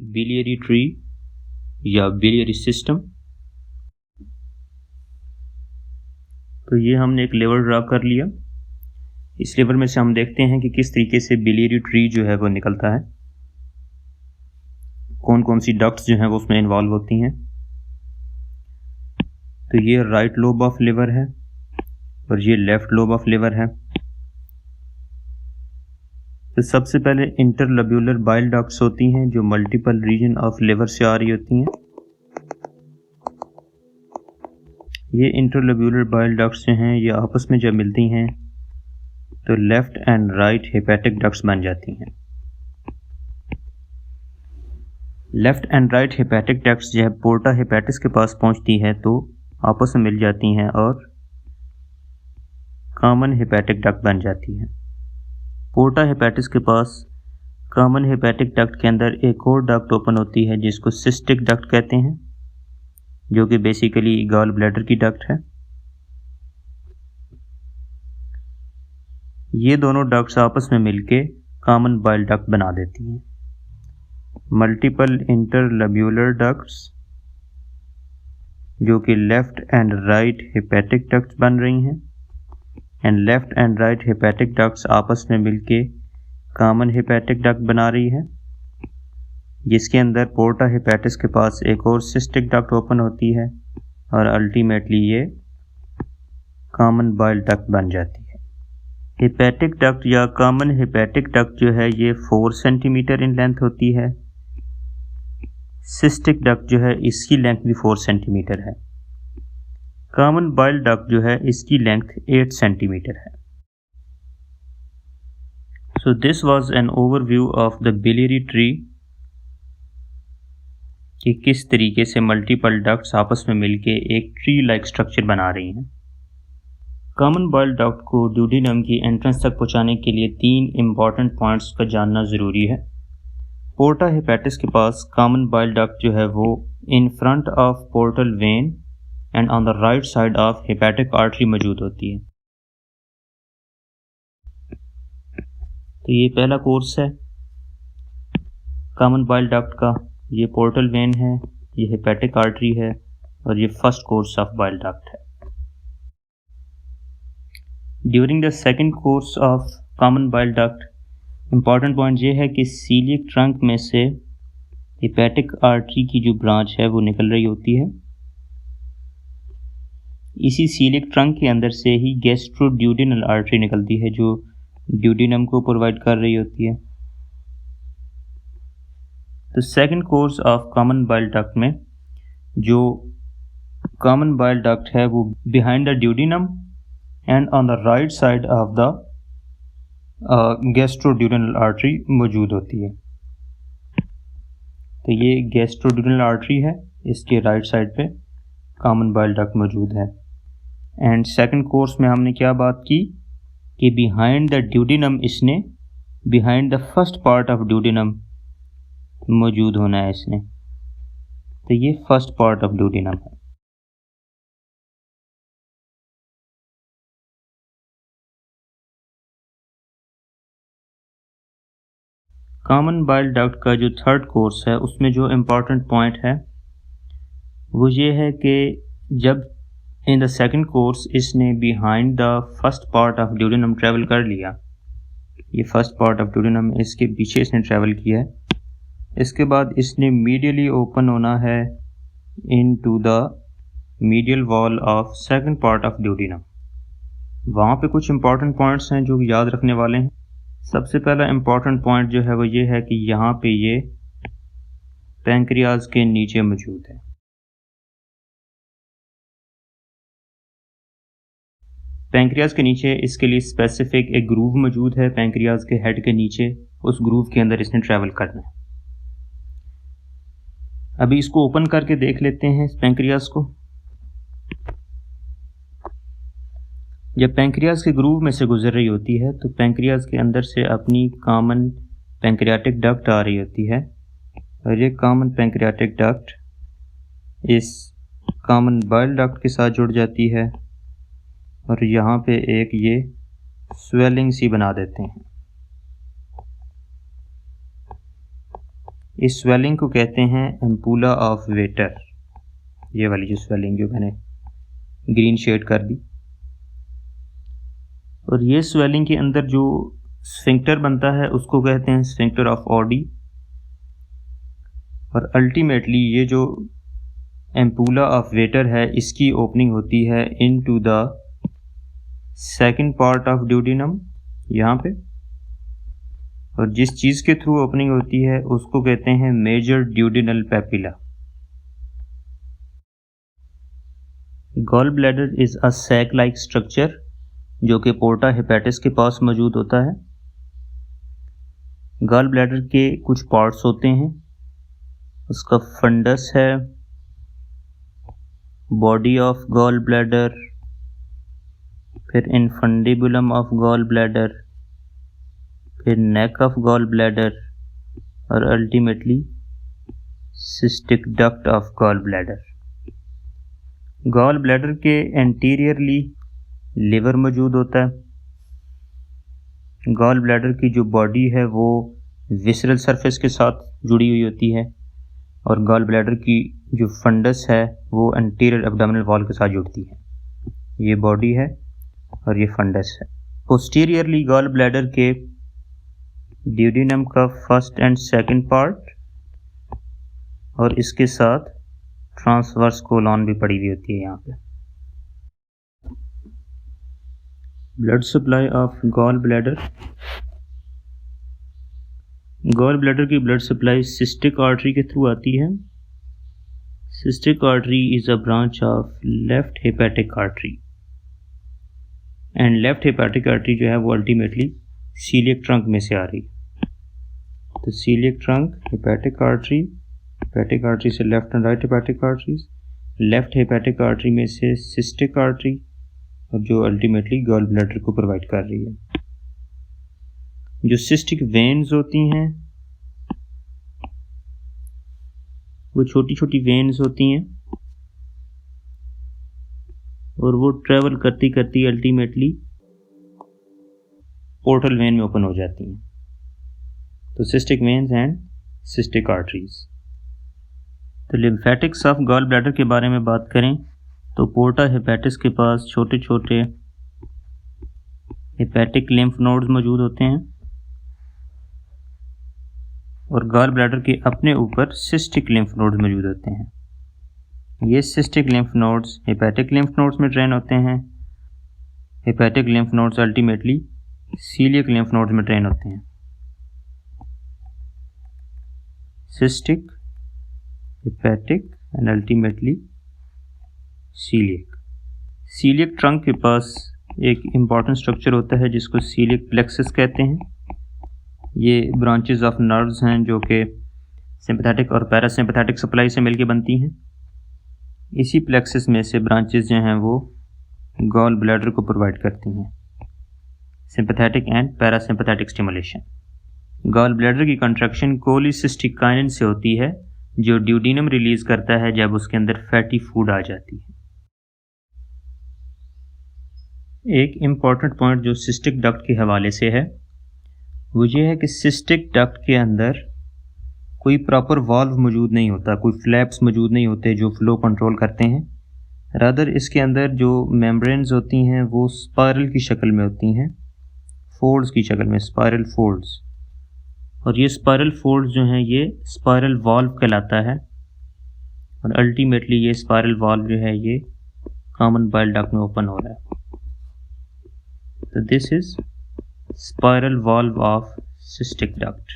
Biliary tree या biliary system. तो ये हमने एक लेवल ड्रा कर लिया। इस लेवल में से हम देखते हैं कि किस तरीके से बिलियरी ट्री जो है वो निकलता है, कौन कौन सी डक्ट्स जो हैं वो उसमें इन्वॉल्व होती हैं। तो ये राइट लोब ऑफ लिवर है और ये लेफ्ट लोब ऑफ लिवर है। तो सबसे पहले इंटरलोब्यूलर बाइल डक्ट्स होती हैं जो मल्टीपल रीजन ऑफ लिवर से आ रही होती हैं। ये इंटरलोब्यूलर बाइल डक्ट्स जो हैं ये आपस में जब मिलती हैं तो left and right hepatic ducts बन जाती हैं। Left and right hepatic ducts जो है पोर्टा हेपेटिस के पास पहुंचती है तो आपस में मिल जाती हैं और कॉमन हेपेटिक डक्ट बन जाती है। पोर्टा हेपेटिस के पास कॉमन हेपेटिक डक्ट के अंदर एक और डक्ट ओपन होती है जिसको सिस्टिक डक्ट कहते हैं, जो कि बेसिकली गॉल ब्लैडर की डक्ट है। ये दोनों डक्ट्स आपस में मिलके कॉमन बाइल डक्ट बना देती हैं। मल्टीपल इंटरलोब्यूलर डक्ट्स जो कि left and right hepatic ducts बन रही हैं and left and right hepatic ducts आपस में मिलके कॉमन हेपेटिक डक्ट बना रही है, जिसके अंदर पोर्टा हेपेटिस के पास एक और सिस्टिक डक्ट ओपन होती है और अल्टीमेटली ये कॉमन बाइल डक्ट बन जाती है। हेपेटिक डक्ट या कॉमन हेपेटिक डक्ट जो है ये 4 सेंटीमीटर इन लेंथ होती है। सिस्टिक डक्ट जो है इसकी लेंथ भी 4 सेंटीमीटर है। कॉमन बाइल डक्ट जो है इसकी लेंथ 8 सेंटीमीटर है। So this was an overview of the biliary tree कि किस तरीके से मल्टीपल डक्ट्स आपस में मिलके एक ट्री लाइक स्ट्रक्चर बना रही हैं। कॉमन बाइल डक्ट को ड्यूडेनम की एंट्रेंस तक पहुंचाने के लिए 3 इंपॉर्टेंट पॉइंट्स का जानना ज़रूरी है। पोर्टा हेपेटिस के पास कॉमन बाइल डक्ट जो है वो in front of portal vein and on the right side of hepatic artery मौजूद होती है। तो ये पहला कोर्स है कॉमन बाइल डक्ट का। ये पोर्टल वेन है, ये हेपेटिक आर्टरी है और ये first course of bile duct है। During the second course of common bile duct important point ये है कि सीलियक ट्रंक में से हेपेटिक आर्टरी की जो ब्रांच है वो निकल रही होती है। इसी सीलियक ट्रंक के अंदर से ही गैस्ट्रोड्यूडेनल आर्टरी निकलती है जो ड्यूडेनम को प्रोवाइड कर रही होती है। तो second course of common bile duct में जो कॉमन बाइल डक्ट है वो behind the duodenum and on the right side of the gastroduodenal artery मौजूद होती है। तो ये गैस्ट्रोड्यूडेनल आर्टरी है, इसके राइट साइड पे कॉमन बाइल डक्ट मौजूद है। एंड सेकंड कोर्स में हमने क्या बात की कि बिहाइंड द ड्यूडेनम इसने behind the first part of duodenum मौजूद होना है इसने। तो ये फर्स्ट पार्ट ऑफ ड्यूडेनम है। कॉमन बाइल डक्ट का जो थर्ड कोर्स है उसमें जो इम्पॉर्टेंट पॉइंट है वो ये है कि जब इन द सेकंड कोर्स इसने behind the first part of duodenum travel कर लिया, ये फर्स्ट पार्ट ऑफ ड्यूडेनम इसके पीछे इसने ट्रैवल किया है, इसके बाद इसने मीडियली ओपन होना है into the medial wall of second part of duodenum. वहाँ पे कुछ इंपॉर्टेंट पॉइंट्स हैं जो याद रखने वाले हैं। सबसे पहला इम्पॉर्टेंट पॉइंट जो है वो ये है कि यहाँ पे ये पैंक्रियाज के नीचे मौजूद है। पैंक्रियाज के नीचे इसके लिए स्पेसिफिक एक ग्रूव मौजूद है पैंक्रियाज के हेड के नीचे, उस ग्रूव के अंदर इसने ट्रैवल करना है। अभी इसको ओपन करके देख लेते हैं इस पैंक्रियाज को। जब पैंक्रियाज के ग्रूव में से गुजर रही होती है तो पैंक्रियाज के अंदर से अपनी कॉमन पैंक्रियाटिक डक्ट आ रही होती है और ये कॉमन पैंक्रियाटिक डक्ट इस कॉमन बाइल डक्ट के साथ जुड़ जाती है और यहाँ पे एक ये स्वेलिंग सी बना देते हैं। इस स्वेलिंग को कहते हैं एम्पूला ऑफ वेटर। ये वाली जो स्वेलिंग जो मैंने ग्रीन शेड कर दी, और ये स्वेलिंग के अंदर जो स्फिंक्टर बनता है उसको कहते हैं स्फिंक्टर ऑफ ऑडी। और अल्टीमेटली ये जो एम्पूला ऑफ वेटर है इसकी ओपनिंग होती है into the second part of duodenum यहाँ पे, और जिस चीज़ के थ्रू ओपनिंग होती है उसको कहते हैं major duodenal papilla. Gall bladder is a sac like structure जो कि पोर्टा हेपेटिस के पास मौजूद होता है। गॉल ब्लैडर के कुछ पार्ट्स होते हैं, उसका फंडस है, बॉडी ऑफ गॉल ब्लैडर, फिर इनफंडिबुलम ऑफ गॉल ब्लैडर, फिर नेक ऑफ गॉल ब्लैडर, और ultimately cystic duct of gall bladder. Gall bladder के एंटीरियरली लिवर मौजूद होता है। गॉल ब्लैडर की जो बॉडी है वो विसरल सरफेस के साथ जुड़ी हुई होती है, और गॉल ब्लैडर की जो फंडस है वो एंटीरियर एब्डोमिनल वॉल के साथ जुड़ती है। ये बॉडी है और ये फंडस है। पोस्टीरियरली गॉल ब्लैडर के ड्यूडिनम का फर्स्ट एंड सेकंड पार्ट, और इसके साथ ट्रांसवर्स कोलॉन भी पड़ी हुई होती है यहाँ पे। Blood supply of gall bladder. Gall bladder की ब्लड सप्लाई सिस्टिक आर्टरी के थ्रू आती है। Cystic artery is a branch of left hepatic artery, and left hepatic artery जो है वो अल्टीमेटली सीलियक ट्रंक में से आ रही है। तो सीलियक ट्रंक, हेपेटिक आर्टरी से left and right hepatic arteries, left hepatic artery में से सिस्टिक आर्टरी, और जो अल्टीमेटली गॉल ब्लैडर को प्रोवाइड कर रही है। जो सिस्टिक वेन्स होती हैं वो छोटी छोटी वेन्स होती हैं, और वो ट्रेवल करती करती अल्टीमेटली पोर्टल वेन में ओपन हो जाती हैं। तो cystic veins and cystic arteries. तो लिम्फेटिक्स ऑफ गॉल ब्लैडर के बारे में बात करें तो पोर्टा हेपेटिस के पास छोटे छोटे हेपेटिक लिम्फ नोड्स मौजूद होते हैं, और गॉल ब्लैडर के अपने ऊपर सिस्टिक लिम्फ नोड्स मौजूद होते हैं। ये cystic lymph nodes hepatic lymph nodes में ड्रेन होते हैं। Hepatic lymph nodes ultimately celiac lymph nodes में ड्रेन होते हैं। Cystic, hepatic and ultimately celiac. Celiac trunk के पास एक इम्पॉर्टेंट स्ट्रक्चर होता है जिसको सीलियक प्लेक्सस कहते हैं। ये ब्रांचेस ऑफ नर्व्स हैं जो कि सिंपैथेटिक और पैरासिम्पैथेटिक सप्लाई से मिलकर बनती हैं। इसी प्लेक्सस में से ब्रांचेस जो हैं वो गॉल ब्लैडर को प्रोवाइड करती हैं sympathetic and parasympathetic stimulation. Gall bladder की कंट्रैक्शन कोलिसिस्टिकाइनिन से होती है जो ड्यूडिनम रिलीज करता है जब उसके अंदर फैटी फूड आ जाती है। एक इम्पॉर्टेंट पॉइंट जो सिस्टिक डक्ट के हवाले से है वो ये है कि सिस्टिक डक्ट के अंदर कोई प्रॉपर वाल्व मौजूद नहीं होता, कोई फ्लैप्स मौजूद नहीं होते जो फ्लो कंट्रोल करते हैं। रादर इसके अंदर जो मेम्ब्रेन्स होती हैं वो स्पायरल की शक्ल में होती हैं, फोल्ड्स की शक्ल में, स्पायरल फोल्ड्स। और ये स्पायरल फोल्ड्स जो हैं ये स्पायरल वाल्व कहलाता है, और अल्टीमेटली ये स्पायरल वाल्व जो है ये कॉमन बाइल डक्ट में ओपन हो रहा है। तो this is spiral valve of cystic duct.